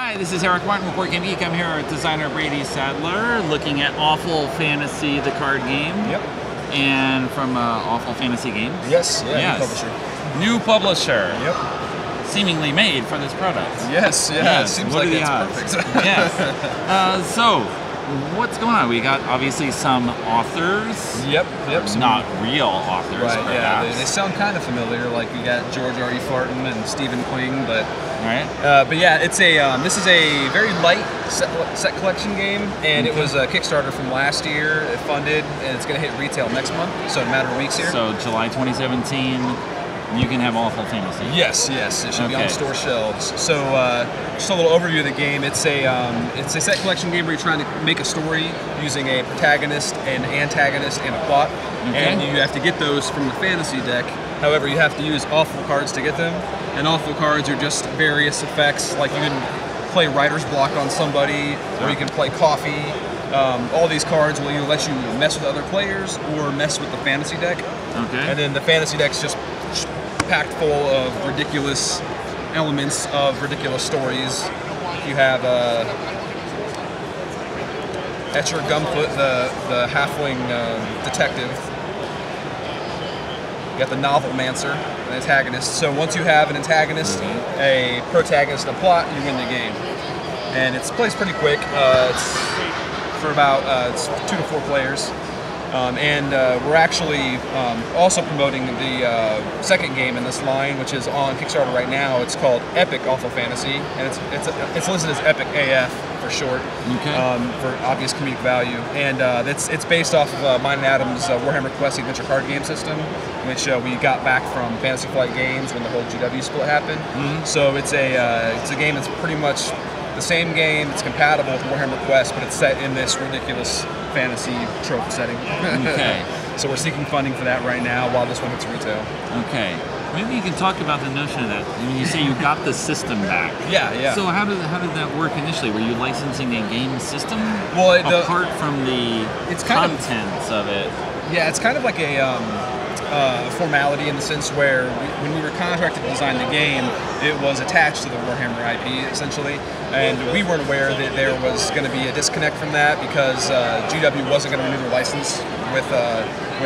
Hi, this is Eric Martin with Board Game Geek. I'm here with designer Brady Sadler, looking at Awful Fantasy, the card game. Yep. And from Awful Fantasy Games. Yes, yeah, yes. New publisher. New publisher. Yep. Seemingly made for this product. Yes, yeah, yes. it seems What like are the it's odds? perfect. Yes. So, what's going on? We got obviously some authors. Yep. Not real authors, right, perhaps. yeah, they sound kind of familiar, like we got George R. E. Farton and Stephen King, but... Right. But yeah, it's a this is a very light set collection game, and it was a Kickstarter from last year. It funded, and it's going to hit retail next month, so in a matter of weeks here. So July 2017, you can have Awful Fantasy. Yes, it should be on store shelves. So just a little overview of the game. It's a set collection game where you're trying to make a story using a protagonist, an antagonist, and a plot, and you have to get those from the fantasy deck. However, you have to use awful cards to get them, and awful cards are just various effects, like you can play writer's block on somebody, or you can play coffee. All these cards will either let you mess with other players or mess with the fantasy deck. Okay. And then the fantasy deck's just packed full of ridiculous elements of ridiculous stories. You have Etcher Gumfoot, the halfling detective. You got the Novelmancer, an antagonist. So once you have an antagonist, a protagonist, and a plot, you win the game. And it plays pretty quick. It's for about it's 2 to 4 players. And we're actually also promoting the second game in this line, which is on Kickstarter right now. It's called Epic Awful Fantasy, and it's listed as Epic AF for short, for obvious comedic value. And it's based off of mine and Adam's Warhammer Quest Adventure card game system, which we got back from Fantasy Flight Games when the whole GW split happened. So it's a game that's pretty much the same game. It's compatible with Warhammer Quest, but it's set in this ridiculous fantasy trope setting. Okay. So we're seeking funding for that right now while this one hits retail. Okay. Maybe you can talk about the notion of that. When you say you got the system back. Yeah. So how did that work initially? Were you licensing a game system? Well, apart from the contents of it. Yeah, it's kind of like a formality in the sense where when we were contracted to design the game, it was attached to the Warhammer IP essentially, and we weren't aware that there was going to be a disconnect from that because GW wasn't going to renew their license with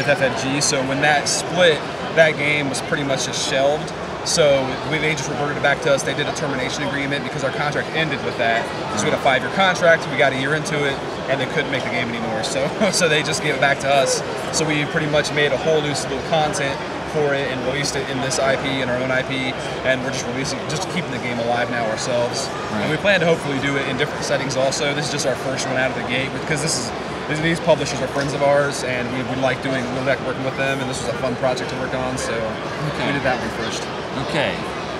FFG. So when that split, that game was pretty much just shelved. So they just reverted it back to us. They did a termination agreement because our contract ended with that. So we had a 5-year contract. We got a year into it, and they couldn't make the game anymore. So they just gave it back to us. So we pretty much made a whole new slew of content for it and released it in this IP and our own IP, and we're just keeping the game alive now ourselves. And we plan to hopefully do it in different settings also. This is just our first one out of the gate because these publishers are friends of ours, and we like working with them, and this was a fun project to work on, so we did that one first. Okay.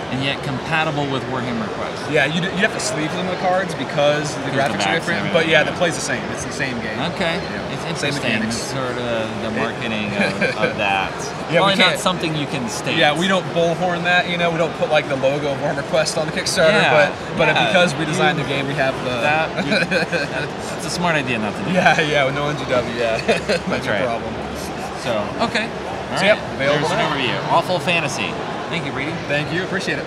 And yet compatible with Warhammer Quest. Yeah, you have to sleeve them the cards because the graphics are different, but yeah, it plays the same. It's the same game. Okay. Yeah. It's interesting. It's sort of the marketing of that. Yeah, probably not something you can state. Yeah, we don't bullhorn that, we don't put like the logo of Warhammer Quest on the Kickstarter, but because we designed the game, we have the... That's a smart idea not to do. Yeah, with no NGW, That's no problem. So, okay. All right. Available There's an overview. Awful Fantasy. Thank you, Brady. Thank you, appreciate it.